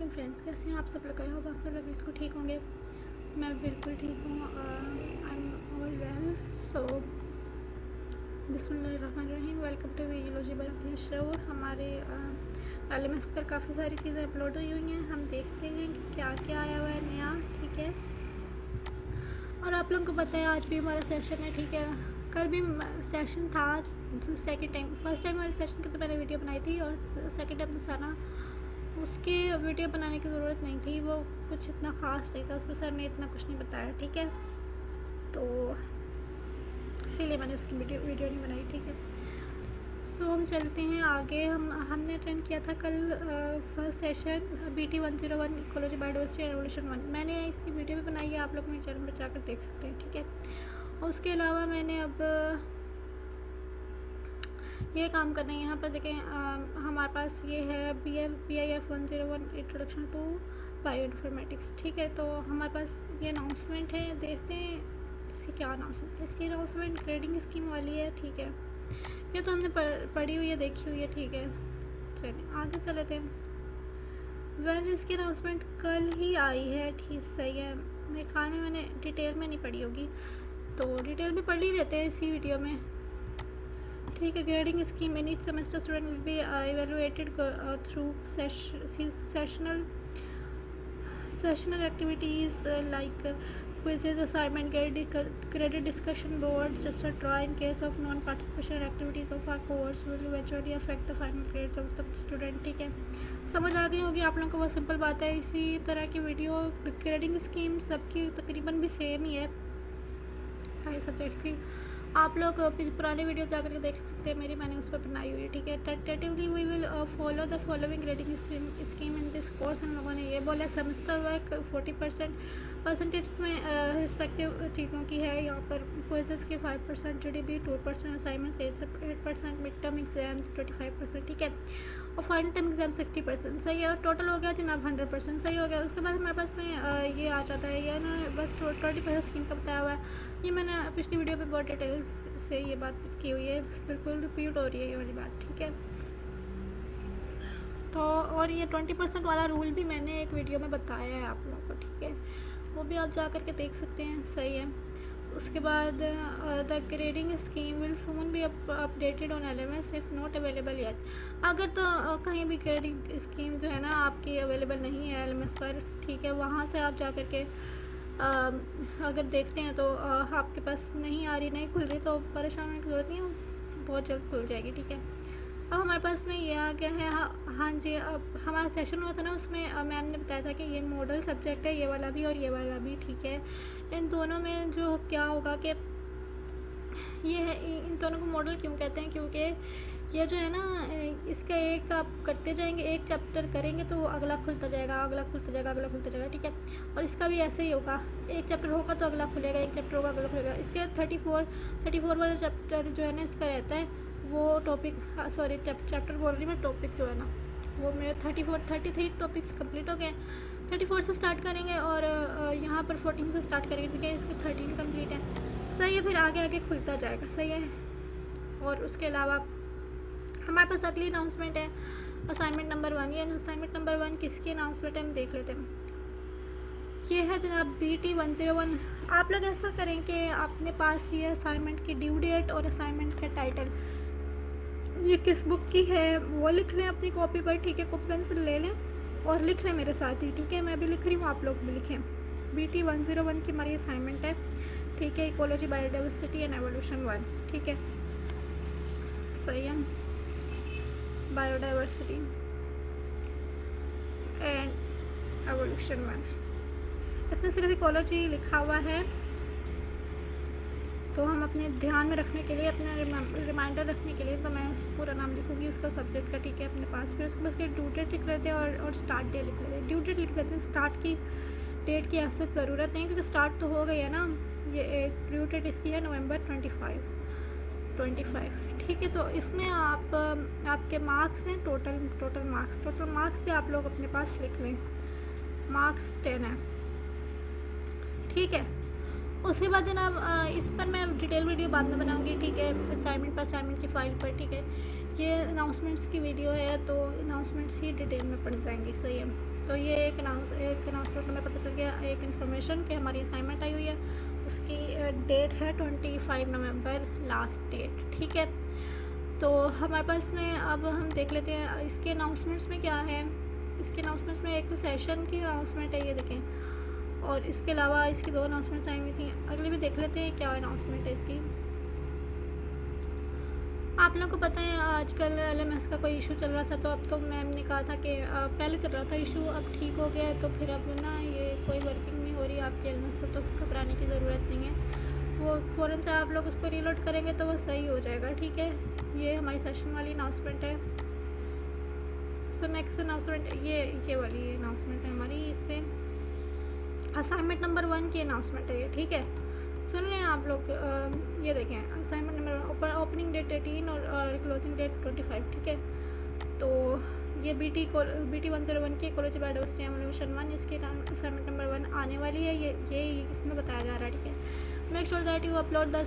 वालेकुम फ्रेंड्स, कैसे हैं आप सब लोग? होगा आप सब लोग बिल्कुल ठीक होंगे। मैं बिल्कुल ठीक हूँ। I am all well. So बिस्मिल्लाहिर्रहमानिर्रहीम। वेलकम टू वीडियोलॉजी बाय शोर। हमारे LMS पर काफ़ी सारी चीज़ें अपलोड हुई हुई हैं। हम देखते हैं कि क्या क्या आया हुआ है नया। ठीक है, और आप लोगों को पता है आज भी हमारा सेशन है। ठीक है, कल भी सेशन था। सेकंड टाइम, फर्स्ट टाइम हमारे सेशन की तो मैंने वीडियो बनाई थी, और सेकंड टाइम तो सारा उसकी वीडियो बनाने की ज़रूरत नहीं थी। वो कुछ इतना ख़ास नहीं था, उसमें सर ने इतना कुछ नहीं बताया। ठीक है, तो इसीलिए मैंने उसकी वीडियो नहीं बनाई। ठीक है, सो हम चलते हैं आगे। हमने अटेंड किया था कल first session BT 101 ecology biodiversity evolution 1। मैंने इसकी वीडियो भी बनाई है, आप लोग मेरे चैनल पर जाकर देख सकते हैं। ठीक है, और उसके अलावा मैंने अब ये काम करना है। यहाँ पर देखें, हमारे पास ये है BIF 101 introduction to bioinformatics. ठीक है, तो हमारे पास ये अनाउंसमेंट है। देखते हैं इसकी क्या अनाउंसमेंट है। इसकी अनाउंसमेंट ग्रेडिंग स्कीम वाली है। ठीक है, ये तो हमने पढ़ी हुई है, देखी हुई है। ठीक है, चलिए आगे चले थे। इसकी अनाउंसमेंट कल ही आई है। ठीक, सही है। मेरे ख्याल में मैंने डिटेल में नहीं पढ़ी होगी, तो डिटेल में पढ़ ही लेते हैं इसी वीडियो में। ठीक है, grading scheme in each semester student will be evaluated through sessional activities like quizzes, assignment, credit discussion boards, etc. In case of non-participation activities of our course will eventually affect the final grades of the student. ठीक है, समझ आ गई होगी आप लोगों को, बहुत simple बात है। इसी तरह की वीडियो ग्रेडिंग स्कीम सबकी तकरीबन भी सेम ही है सारे सब्जेक्ट की। आप लोग पुराने वीडियो जाकर के देख सकते हैं, मैंने उस पर बनाई हुई है। ठीक है, tentatively we will follow the following grading scheme in this course. हम लोगों ने ये बोला सेमेस्टर वर्क 40% परसेंटेज में रिस्पेक्टिव चीज़ों की है। यहाँ पर क्विज़ेस के 5%, GDB 2%, assignment 8%, mid term exams 25%। ठीक है, और फाइनल टर्म एग्जाम 60%। सही है, और टोटल हो गया जनाब 100%। सही हो गया। उसके बाद हमारे पास में ये आ जाता है, ये ना बस 20% स्कीम का बताया हुआ है। ये मैंने पिछली वीडियो पे बहुत डिटेल से ये बात की हुई है, बिल्कुल रिपीट हो रही है ये वाली बात। ठीक है, तो और ये 20% वाला रूल भी मैंने एक वीडियो में बताया है आप लोगों को। ठीक है, वो भी आप जा कर के देख सकते हैं। सही है। उसके बाद the grading scheme will soon be updated on LMS if not available yet. अगर तो कहीं भी ग्रेडिंग स्कीम जो है ना आपकी अवेलेबल नहीं है LMS पर, ठीक है, वहाँ से आप जा कर के अगर देखते हैं तो आपके पास नहीं आ रही, नहीं खुल रही, तो परेशान होने की ज़रूरत नहीं है, बहुत जल्द खुल जाएगी। ठीक है, अब हमारे पास में ये आ गया है। हाँ जी, अब हमारा सेशन हुआ था ना, उसमें मैम ने बताया था कि ये मॉडल सब्जेक्ट है, ये वाला भी और ये वाला भी। ठीक है, इन दोनों में जो क्या होगा कि ये है, इन दोनों को मॉडल क्यों कहते हैं, क्योंकि ये जो है ना, इसका एक आप करते जाएंगे, एक चैप्टर करेंगे तो अगला खुलता जाएगा, अगला खुलता जाएगा, अगला खुलता जाएगा। ठीक है, और इसका भी ऐसे ही होगा, एक चैप्टर होगा तो अगला खुलेगा, एक चैप्टर होगा अगला खुलेगा। इसके 34 वाला चैप्टर जो है ना, इसका रहता है वो टॉपिक, सॉरी चैप्टर बोल रही मैं, टॉपिक जो है ना वो मेरे 33 टॉपिक्स कंप्लीट हो गए। 34 से स्टार्ट करेंगे और यहाँ पर 14 से स्टार्ट करेंगे। ठीक है, इसके 13 कंप्लीट है। सही है, फिर आगे आगे खुलता जाएगा। सही है, और उसके अलावा हमारे पास अगली अनाउंसमेंट है असाइनमेंट नंबर 1। ये असाइनमेंट नंबर 1 किसकी अनाउंसमेंट है हम देख लेते हैं। ये है जनाब BT 101। आप लोग ऐसा करें कि अपने पास ये असाइनमेंट की ड्यू डेट और असाइनमेंट का टाइटल, ये किस बुक की है वो लिख लें अपनी कॉपी पर। ठीक है, कॉपी पेंसिल ले लें और लिख लें मेरे साथ ही। ठीक है, मैं भी लिख रही हूँ, आप लोग भी लिखें। BT 101 की हमारी असाइनमेंट है। ठीक है, इकोलॉजी बायोडाइवर्सिटी एंड एवोल्यूशन 1। ठीक है, सही है, बायोडाइवर्सिटी एंड एवोल्यूशन 1। इसमें सिर्फ इकोलॉजी लिखा हुआ है, तो हम अपने ध्यान में रखने के लिए, अपना रिमाइंडर रखने के लिए, तो मैं पूरा नाम लिखूँगी उसका सब्जेक्ट का। ठीक है, अपने पास। फिर उसके बाद ड्यू डेट लिख लेते हैं और स्टार्ट डेट लिख लेते हैं। ड्यू डेट लिख लेते हैं, स्टार्ट की डेट की ऐसे ज़रूरत नहीं, क्योंकि स्टार्ट तो हो गई है ना। ये ड्यू डेट इसकी है नवंबर 25। ठीक है, तो इसमें आप आपके मार्क्स हैं, टोटल मार्क्स भी आप लोग अपने पास लिख लें। मार्क्स 10 है। ठीक है, उसके बाद जनाब इस पर मैं डिटेल वीडियो बाद में बनाऊंगी। ठीक है, असाइनमेंट की फ़ाइल पर। ठीक है, ये अनाउंसमेंट्स की वीडियो है, तो अनाउंसमेंट्स ही डिटेल में पढ़ जाएंगी। सही है, तो ये एक अनाउंसमेंट हमें पता चल गया, एक इन्फॉर्मेशन कि हमारी असाइनमेंट आई हुई है। उसकी डेट है 25 नवंबर लास्ट डेट, ठीक है। तो हमारे पास में अब हम देख लेते हैं इसके अनाउंसमेंट्स में क्या है। इसके अनाउंसमेंट्स में एक सेशन की अनाउंसमेंट है, ये देखें, और इसके अलावा इसकी 2 अनाउंसमेंट्स आई हुई थी। अगली भी देख लेते हैं क्या अनाउंसमेंट है इसकी। आप लोगों को पता है आजकल LMS का कोई इशू चल रहा था, तो अब तो मैम ने कहा था कि पहले चल रहा था इशू, अब ठीक हो गया है, तो फिर अब ना ये कोई वर्किंग नहीं हो रही आपकी LMS पर, तो घबराने की ज़रूरत नहीं है। वो फ़ौरन से आप लोग उसको रीलोड करेंगे तो वो सही हो जाएगा, ठीक है। ये हमारी सेशन वाली अनाउंसमेंट है। सो नेक्स्ट अनाउंसमेंट ये वाली अनाउंसमेंट है हमारी। इस पर असाइनमेंट नंबर 1 की अनाउंसमेंट है ये, ठीक है। सुन रहे हैं आप लोग, ये देखें असाइनमेंट नंबर, ओपनिंग डेट 18 और क्लोजिंग डेट 25, ठीक है। तो ये BT 101 की कॉलेज ऑफ एडवर्सिटी एवोल्यूशन 1, इसकी असाइनमेंट नंबर 1 आने वाली है। ये इसमें बताया जा रहा है, ठीक है। Make sure that you upload the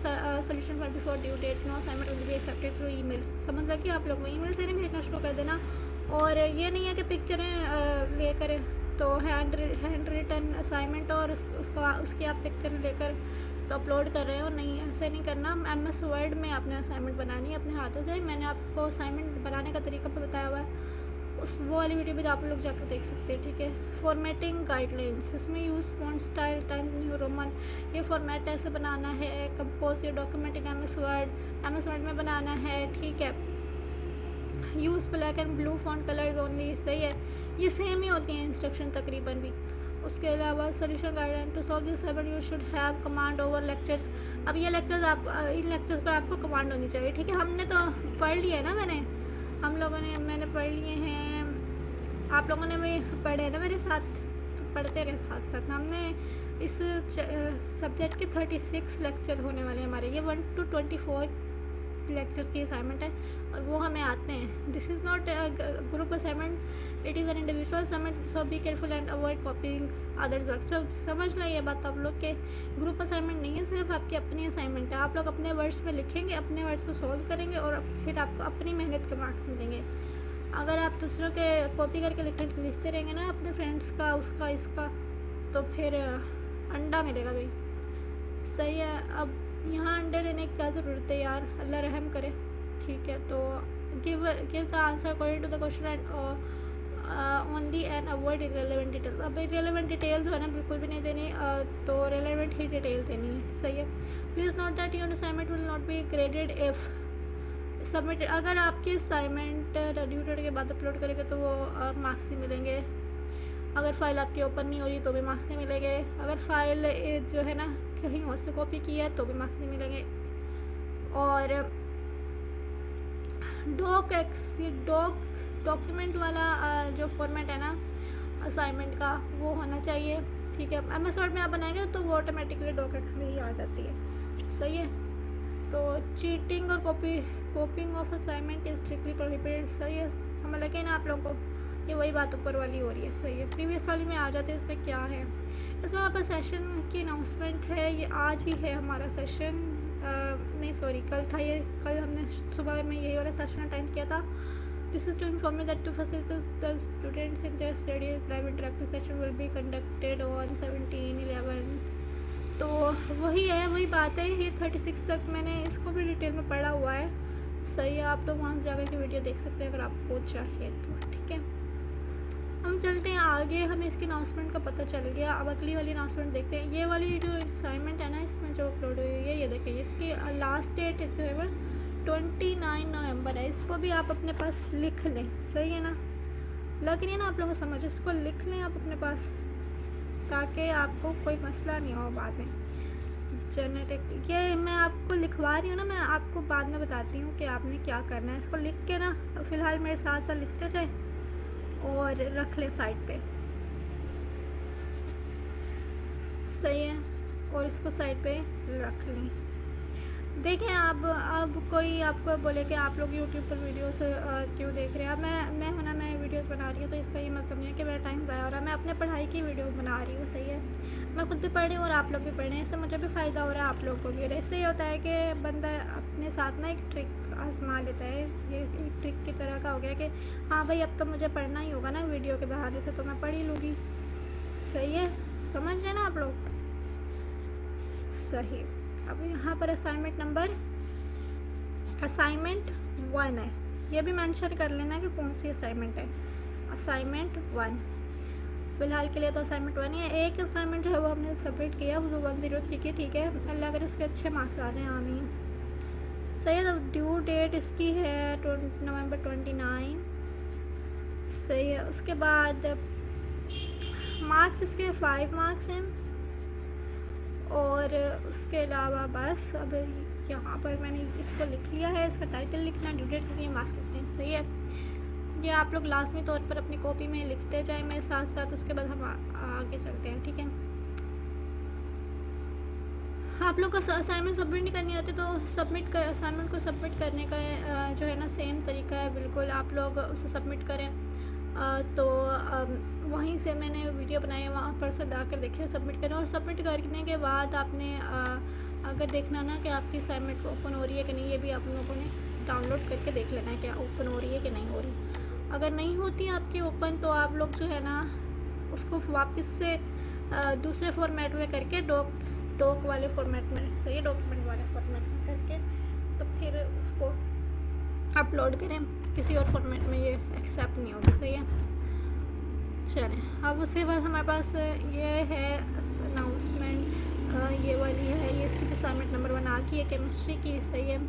solution for before due date, no assignment will be accepted through email. समझ लगी आप लोग, ईमेल से नहीं भेजना शुरू कर देना। और ये नहीं है कि पिक्चरें लेकर, तो हैंड रिटन असाइनमेंट और उसकी आप पिक्चर लेकर तो अपलोड कर रहे हो, नहीं, ऐसे नहीं करना। MS वर्ड में आपने असाइनमेंट बनानी है अपने हाथों से। मैंने आपको असाइनमेंट बनाने का तरीका भी बताया हुआ है, वो वाली वीडियो भी आप लोग जाकर देख सकते हैं, ठीक है। फॉर्मेटिंग गाइडलाइंस, इसमें use font style times new Roman, ये फॉर्मेट ऐसे बनाना है। Compose your document in MS word में बनाना है, ठीक है। Use black and blue font colours only, सही है। ये सेम ही होती हैं इंस्ट्रक्शन तकरीबन भी। उसके अलावा solution guideline to solve this problem you should have command over lectures. अब ये लेक्चर्स इन लेक्चर्स पर आपको कमांड होनी चाहिए, ठीक है। हमने तो पढ़ लिया है ना, मैंने पढ़ लिए हैं, आप लोगों ने भी पढ़े ना मेरे साथ, तो पढ़ते रहे साथ साथ। हमने इस सब्जेक्ट के 36 लेक्चर होने वाले हैं हमारे, ये 1 to 24 लेक्चर की असाइनमेंट है और वो हमें आते हैं। This is not group assignment, it is an individual assignment, so be careful and avoid कॉपिंग others work. तो समझ लें ये बात आप लोग के, ग्रुप असाइनमेंट नहीं है, सिर्फ आपकी अपनी असाइनमेंट है। आप लोग अपने वर्ड्स में लिखेंगे, अपने वर्ड्स को सॉल्व करेंगे और फिर आपको अपनी मेहनत के मार्क्स मिलेंगे। अगर आप दूसरों के कॉपी करके लिखते रहेंगे ना, अपने फ्रेंड्स का, उसका, इसका, तो फिर अंडा मिलेगा भाई, सही है। अब यहाँ अंडे लेने की क्या ज़रूरत है यार, अल्लाह रहम करे, ठीक है। तो give the answer according to the question and only and avoid irrelevant details. अब इरेलेवेंट डिटेल जो है ना बिल्कुल भी नहीं देनी, तो रेलेवेंट ही डिटेल देनी है, सही है। Please note that your assignment will not be graded if submitted. अगर आपकी असाइनमेंट ड्यू डेट के बाद अपलोड करेंगे तो वो मार्क्स ही मिलेंगे। अगर फ़ाइल आपकी ओपन नहीं हो रही तो भी मार्क्स नहीं मिलेंगे। अगर फ़ाइल जो है ना कहीं और से कॉपी की है तो भी मार्क्स नहीं मिलेंगे। और डॉक्यूमेंट वाला जो फॉर्मेट है ना असाइनमेंट का, वो होना चाहिए, ठीक है। MS वर्ड में आप बनाएंगे तो वो ऑटोमेटिकली डॉक्यूमेंट्स में ही आ जाती है, सही है। तो चीटिंग और कॉपिंग of assignment is strictly prohibited, सही है। हमें लगे ना आप लोगों को ये वही बात ऊपर वाली हो रही है, सही है। प्रीवियस वाली में आ जाते हैं, इसमें क्या है, इसमें आपका सेशन की अनाउंसमेंट है। ये आज ही है हमारा सेशन, नहीं सॉरी कल था ये, कल हमने सुबह में यही वाला सेशन अटेंड किया था। This is to inform that to facilitate the students in their studies live interactive session will be conducted on 17/11। तो वही है, वही बात है। ये 36 तक मैंने इसको भी डिटेल में पढ़ा हुआ है, सही है। आप लोग वहाँ से जाकर के वीडियो देख सकते हैं अगर आपको चाहिए तो, ठीक है। हम चलते हैं आगे, हमें इसकी अनाउंसमेंट का पता चल गया। अब अगली वाली अनाउंसमेंट देखते हैं। ये वाली जो असाइनमेंट है ना इसमें जो अपलोड हुई है, ये देखिए, इसकी लास्ट डेट जो है वो 29 नवंबर है। इसको भी आप अपने पास लिख लें, सही है ना, लग रही है ना आप लोगों को समझ, इसको लिख लें आप अपने पास ताकि आपको कोई मसला नहीं हो बाद में। जेनेटिक ये मैं आपको लिखवा रही हूँ ना, मैं आपको बाद में बताती हूँ कि आपने क्या करना है। इसको लिख के ना फ़िलहाल मेरे साथ साथ लिखते जाए और रख ले साइड पे, सही है। और इसको साइड पे रख लें। देखें अब कोई आपको बोले कि आप लोग YouTube पर वीडियोस क्यों देख रहे हैं। अब मैं हूँ ना, मैं वीडियोस बना रही हूँ तो इसका ये मतलब नहीं है कि मेरा टाइम ज़ाया हो रहा है। मैं अपने पढ़ाई की वीडियो बना रही हूँ, सही है। मैं खुद भी पढ़ रही हूँ और आप लोग भी पढ़ रहे हैं, इससे मुझे भी फ़ायदा हो रहा है, आप लोग को भी। और इससे ये होता है कि बंदा अपने साथ ना एक ट्रिक आजमा लेता है। ये एक ट्रिक की तरह का हो गया कि हाँ भाई अब तो मुझे पढ़ना ही होगा ना वीडियो के बहाने से, तो मैं पढ़ ही लूँगी। सही है, समझ रहे ना आप लोग? सही। अब यहाँ पर असाइनमेंट 1 है, ये भी मेंशन कर लेना कि कौन सी असाइनमेंट है। असाइनमेंट 1 फ़िलहाल के लिए तो असाइनमेंट 1 ही है। एक असाइनमेंट जो है वो हमने सबमिट किया, वो 103 की, ठीक है। अल्लाह करे उसके अच्छे मार्क्स आ रहे हैं, आमीन। सही है। तो ड्यू डेट इसकी है नवंबर 29। सही है। उसके बाद मार्क्स इसके 5 मार्क्स हैं, और उसके अलावा बस अब यहाँ पर मैंने इसको लिख लिया है, इसका टाइटल लिखना, ड्यू डेट लिखनी है, मार्क्स लिखने हैं। सही है। ये आप लोग लाजमी तौर पर अपनी कॉपी में लिखते जाएं मेरे साथ साथ, उसके बाद हम आगे चलते हैं, ठीक है। आप लोग को असाइनमेंट सबमिट नहीं करनी होती तो असाइनमेंट को सबमिट करने का जो है ना सेम तरीका है बिल्कुल। आप लोग उसे सबमिट करें, तो वहीं से मैंने वीडियो बनाई है, वहाँ पर से जाकर देखिए, सबमिट करें। और सबमिट करने के बाद आपने अगर देखना ना कि आपकी असाइनमेंट ओपन हो रही है कि नहीं, ये भी आप लोगों ने डाउनलोड करके देख लेना है कि ओपन हो रही है कि नहीं हो रही। अगर नहीं होती आपकी ओपन, तो आप लोग जो है ना उसको वापस से दूसरे फॉर्मेट में करके डॉक वाले फॉर्मेट में, सही, डॉक्यूमेंट वाले फॉर्मेट में करके तो फिर उसको अपलोड करें। किसी और फॉर्मेट में ये एक्सेप्ट नहीं होगी। सही है। चलें, अब उसके बाद हमारे पास ये है अनाउंसमेंट, ये वाली है, ये इसकी असाइनमेंट नंबर 1 आ गई है, केमिस्ट्री की। सही है।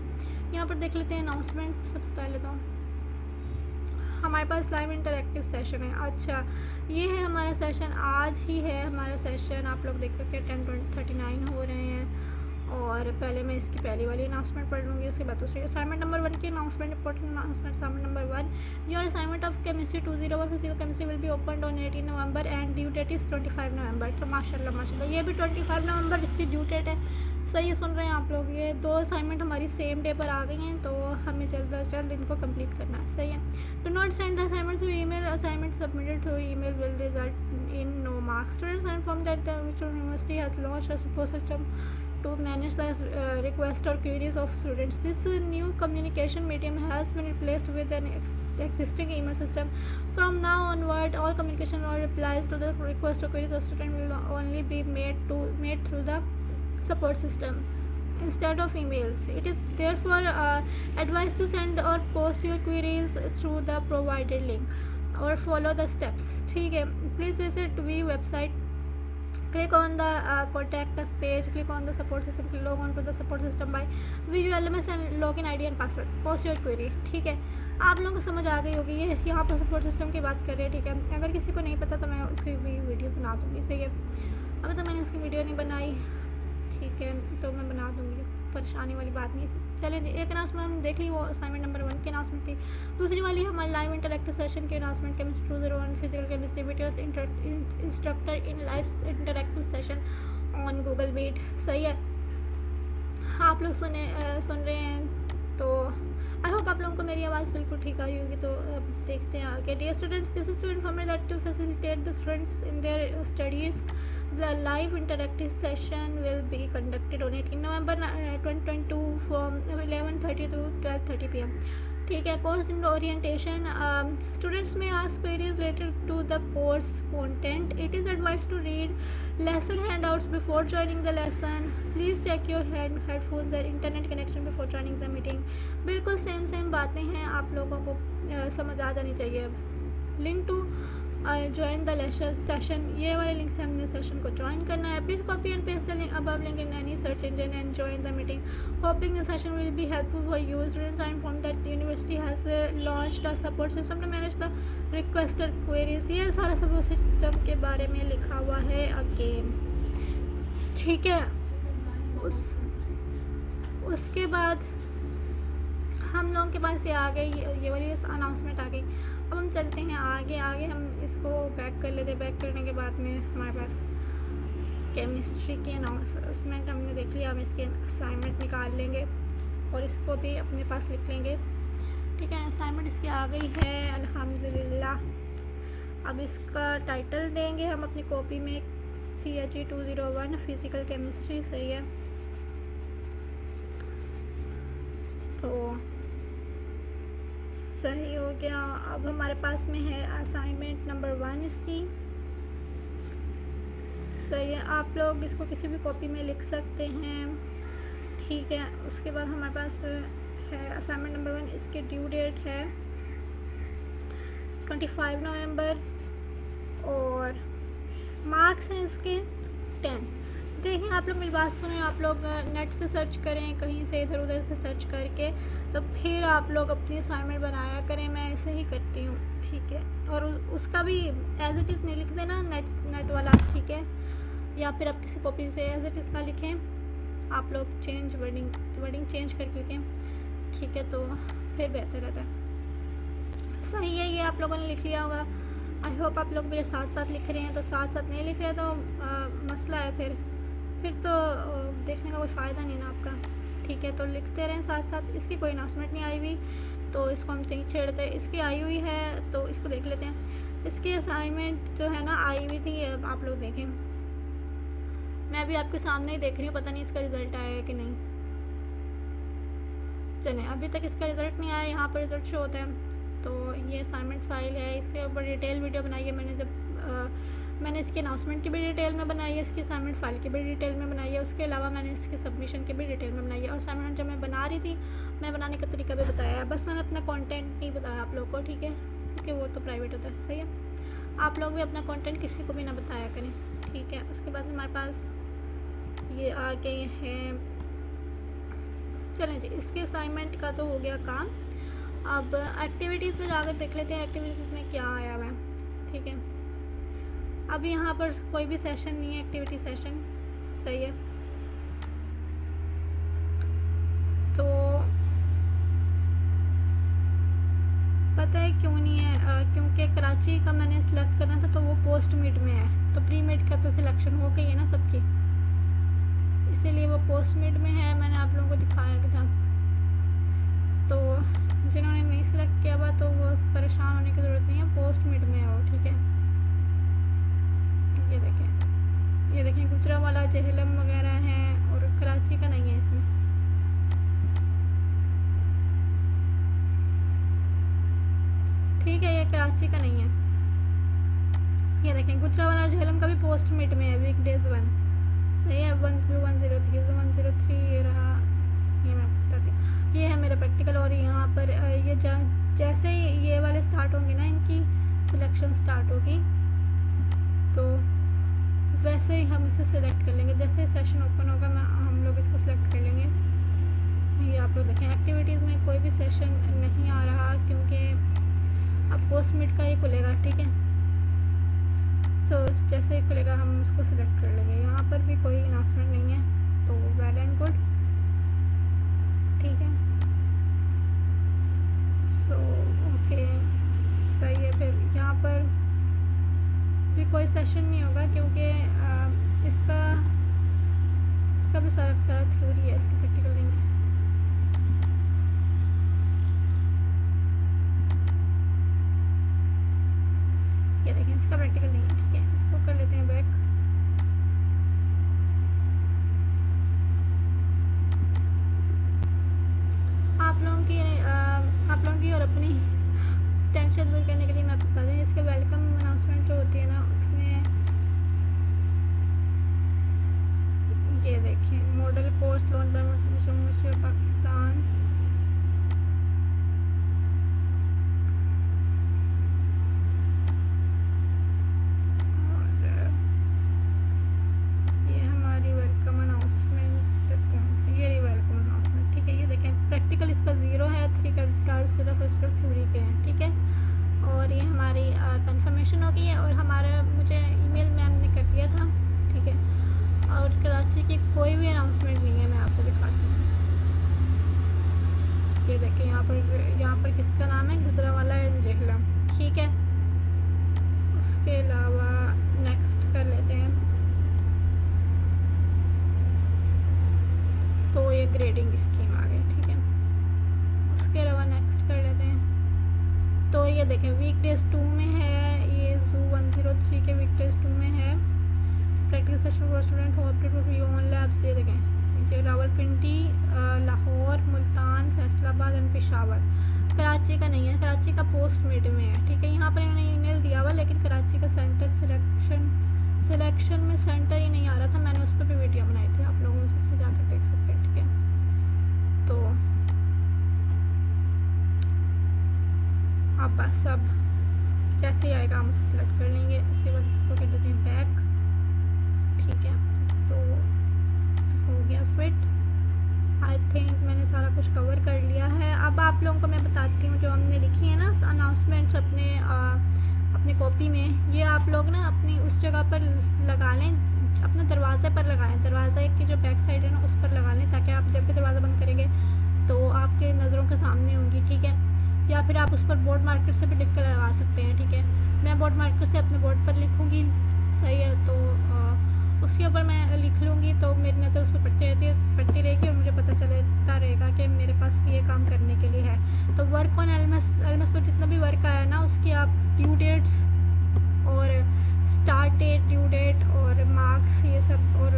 यहाँ पर देख लेते हैं अनाउंसमेंट। सबसे पहले तो हमारे पास लाइव इंटरैक्टिव सेशन है। अच्छा, ये है हमारा सेशन, आज ही है हमारा सेशन। आप लोग देख सकते हैं 10:39 हो रहे हैं। और पहले मैं इसकी पहली वाली अनाउंसमेंट पढ़ लूँगी, उसके बाद दूसरी। असाइनमेंट नंबर 1 की announcement, important announcement. Assignment number 1, your assignment of chemistry 201 physical chemistry will be open on 18 November and due that is 25 नवंबर। तो माशाल्लाह ये भी 25 नवंबर इसकी ड्यू डेट है। सही सुन रहे हैं आप लोग? ये 2 असाइनमेंट हमारी सेम डे पर आ गई हैं, तो हमें जल्द अज जल्द इनको कंप्लीट करना है। सही है। Do not send the assignment through email, assignment submitted through email will result in no marks. Students are informed that the university has launched a support system to manage the request or queries of students. This new communication medium has been replaced with an existing email system. From now onward, all communication or replies to the request or queries of student will only be made through the support system instead of emails. It is therefore advised to send or post your queries through the provided link or follow the steps. ठीक है। Please visit we website, click on the contact us page, click on the support system, log on to the support system by VULMS and login ID and password, post your query। ठीक है। आप लोगों को समझ आ गई होगी। ये यहाँ पर सपोर्ट सिस्टम की बात कर रहे हैं, ठीक है। अगर किसी को नहीं पता तो मैं उसकी भी वीडियो बना दूँगी। सही है। अभी तो मैंने उसकी वीडियो नहीं बनाई, ठीक है, तो मैं बना दूँगी, परेशानी वाली बात नहीं है। चलिए जी, एक अनाउंसमेंट हमने देख ली, वो असाइनमेंट नंबर 1 की अनाउंसमेंट थी। दूसरी वाली है हमारे लाइव इंटरैक्टिव सेशन की announcement, chemistry 201 physical chemistry videos instructor in live interactive session on Google Meet. सही है। आप लोग सुन रहे हैं, तो आई होप आप लोगों को मेरी आवाज़ बिल्कुल ठीक आई होगी। तो अब देखते हैं आगे। Dear students, this is to inform that to facilitate the students in their studies, the live interactive session will be conducted on 18 November 2022 from 11:30 to 12:30 p.m. ठीक है। कोर्स इन ओरिएंटेशन, स्टूडेंट्स में ask queries related to the course content. It is advise to read lesson handouts before joining the lesson. Please check your headphones और internet connection before joining the meeting. बिल्कुल same बातें हैं, आप लोगों को समझ आ जानी चाहिए। Link to join the session, ये वाले लिंक से हमने सेशन को ज्वाइन करना है। Please copy and paste the link above link in any search engine and join the meeting. Hoping the session will be helpful for you. Students are informed that the university has launched a support system to manage the requested queries. ये सारा support system के बारे में लिखा हुआ है again, ठीक है। उसके बाद हम लोगों के पास ये आ गई, ये वाली अनाउंसमेंट आ गई। अब हम चलते हैं आगे हम इसको बैक कर लेते हैं। बैक करने के बाद में हमारे पास केमिस्ट्री की अनाउंसमेंट हमने देख लिया। हम इसके असाइनमेंट निकाल लेंगे और इसको भी अपने पास लिख लेंगे, ठीक है। असाइनमेंट इसकी आ गई है अल्हम्दुलिल्लाह। अब इसका टाइटल देंगे हम अपनी कॉपी में, CHE 201 फिज़िकल केमिस्ट्री, सही है। तो सही हो गया। अब हमारे पास में है असाइनमेंट नंबर 1 इसकी, सही है। आप लोग इसको किसी भी कॉपी में लिख सकते हैं, ठीक है। उसके बाद हमारे पास है असाइनमेंट नंबर 1, इसकी ड्यू डेट है 25 नवंबर और मार्क्स हैं इसके 10। देखिए आप लोग मेरी बात सुने, आप लोग नेट से सर्च करें, कहीं से इधर उधर से सर्च करके, तो फिर आप लोग अपनी असाइनमेंट बनाया करें। मैं ऐसे ही करती हूँ, ठीक है। और उसका भी एज इट इज़ नहीं लिख देना नेट वाला, ठीक है। या फिर आप किसी कॉपी से एज इट इज़ ना लिखें, आप लोग चेंज वर्डिंग चेंज करके लिखें, ठीक है। तो फिर बेहतर रहता है। सही है, ये आप लोगों ने लिख लिया होगा। आई होप आप लोग मेरे साथ साथ लिख रहे हैं। तो साथ साथ नहीं लिख रहे तो मसला है, फिर तो देखने का कोई फ़ायदा नहीं ना आपका, ठीक है। तो लिखते रहें साथ साथ। इसकी कोई अनाउंसमेंट नहीं आई हुई तो इसको हम नहीं छेड़ते। इसकी आई हुई है तो इसको देख लेते हैं। इसकी असाइनमेंट जो है ना आई हुई थी, आप लोग देखें, मैं भी आपके सामने ही देख रही हूँ, पता नहीं इसका रिज़ल्ट आया है कि नहीं। चलें, अभी तक इसका रिज़ल्ट नहीं आया, यहाँ पर रिज़ल्ट शो होता है। तो ये असाइनमेंट फ़ाइल है, इसके ऊपर डिटेल वीडियो बनाई है मैंने। जब मैंने इसकी अनाउंसमेंट की भी डिटेल में बनाई है, इसकी असाइनमेंट फ़ाइल की भी डिटेल में बनाई है, उसके अलावा मैंने इसके सबमिशन की भी डिटेल में बनाई है। और असाइनमेंट जब मैं बना रही थी, मैं बनाने का तरीका भी बताया है, बस मैंने अपना कंटेंट नहीं बताया आप लोग को, ठीक है, क्योंकि वो तो प्राइवेट होता है, सही है। आप लोग भी अपना कंटेंट किसी को भी ना बताया करें, ठीक है। उसके बाद हमारे पास ये आ गए हैं। चलें जी, इसके असाइनमेंट का तो हो गया काम। अब एक्टिविटीज़ में जाकर देख लेते हैं एक्टिविटीज़ में क्या आया हुआ है, ठीक है। अब यहाँ पर कोई भी सेशन नहीं है, एक्टिविटी सेशन, सही है। तो पता है क्यों नहीं है, क्योंकि कराची का मैंने सिलेक्ट करना था तो वो पोस्ट मिड में है, तो प्री मिड का तो सिलेक्शन हो गई है ना सबकी, इसीलिए वो पोस्ट मिड में है। मैंने आप लोगों को दिखाया था, तो जिन्होंने नहीं सिलेक्ट किया हुआ तो वो परेशान होने की ज़रूरत नहीं है, पोस्ट मिड में है वो, ठीक है। ये देखें गुजरांवाला, जेहलम वगैरह हैं, और कराची का नहीं है इसमें, ठीक है। ये कराची का नहीं है। ये देखें गुजरांवाला और जेहलम का भी पोस्ट मिड में है, वीक डेज 1, सही है। 10103 ये रहा, ये मैं बताती हूँ। ये है मेरा प्रैक्टिकल। और यहाँ पर ये जैसे ही ये वाले स्टार्ट होंगे ना, इनकी सिलेक्शन स्टार्ट होगी, तो वैसे ही हम इसे सिलेक्ट कर लेंगे। जैसे सेशन ओपन होगा हम लोग इसको सिलेक्ट कर लेंगे। ये आप लोग देखें, एक्टिविटीज़ में कोई भी सेशन नहीं आ रहा क्योंकि अब पोस्ट मिड का ही खुलेगा, ठीक है। तो जैसे ही खुलेगा हम उसको सिलेक्ट कर लेंगे। यहाँ पर भी कोई अनाउंसमेंट नहीं है, तो वेल एंड गुड, ठीक है। सो ओके, सही है। फिर यहाँ पर भी कोई सेशन नहीं होगा क्योंकि इसका भी सारा थ्योरी है, इसका प्रैक्टिकल नहीं है। ये देखें, इसका प्रैक्टिकल नहीं है, ठीक है। इसको कर लेते हैं बैक। आप लोगों की और अपनी टेंशन दूर करने के लिए मैं बता दें, इसके वेलकम अनाउंसमेंट जो होती है ना, उसमें ये देखें, मॉडल कोर्स लोन पर Pakistan, for student who opted for free on labs, ये देखें ये रावलपिंडी, लाहौर, मुल्तान, फैसलाबाद एंड पेशावर। कराची का नहीं है, कराची का पोस्ट मेड में है, ठीक है। यहाँ पर इन्होंने ईमेल दिया हुआ, लेकिन कराची का सेंटर सिलेक्शन में सेंटर ही नहीं आ रहा था। मैंने उस पर भी वीडियो बनाई थी, आप लोग उससे जाकर देख सकते हैं, ठीक है। तो अब बस अब जैसे ही आएगा हम उसे सेलेक्ट कर लेंगे। उसके बाद इसको कर देते हैं बैक, ठीक है। तो हो गया फिट। आई थिंक मैंने सारा कुछ कवर कर लिया है। अब आप लोगों को मैं बताती हूँ जो हमने लिखी है ना अनाउंसमेंट्स अपने कॉपी में, ये आप लोग ना अपनी उस जगह पर लगा लें, अपने दरवाजे पर लगाएं, दरवाज़े की जो बैक साइड है ना उस पर लगा लें, ताकि आप जब भी दरवाज़ा बंद करेंगे तो आपके नज़रों के सामने होंगी, ठीक है। या फिर आप उस पर बोर्ड मार्कर से भी लिख कर लगा सकते हैं, ठीक है। मैं बोर्ड मार्कर से अपने बोर्ड पर लिखूँगी, सही है। तो उसके ऊपर मैं लिख लूँगी तो मेरी नज़र उस पर पड़ती रहेगी और मुझे पता चलता रहेगा कि मेरे पास ये काम करने के लिए है। तो वर्क ऑन एलएमएस पर जितना भी वर्क आया ना उसकी आप ड्यू डेट्स और स्टार्ट डेट, ड्यू डेट और मार्क्स, ये सब, और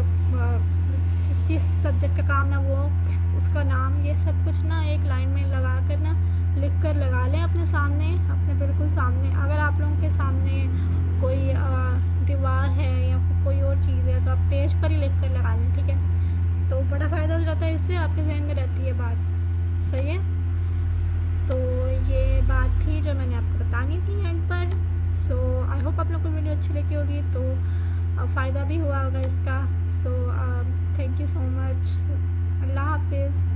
जिस सब्जेक्ट का काम है वो उसका नाम, ये सब कुछ ना एक लाइन में लगा कर ना लिख कर लगा लें अपने सामने, अपने बिल्कुल सामने। अगर आप लोगों के सामने कोई दीवार है या कोई और चीज़ है तो आप पेज पर ही लिख कर लगा लें, ठीक है। तो बड़ा फ़ायदा हो जाता है, इससे आपके जहन में रहती है बात, सही है। तो ये बात थी जो मैंने आपको बतानी थी एंड पर। सो आई होप आप लोग को वीडियो अच्छी लगी होगी, तो फ़ायदा भी हुआ होगा इसका। So thank you so much. अल्लाह हाफिज़।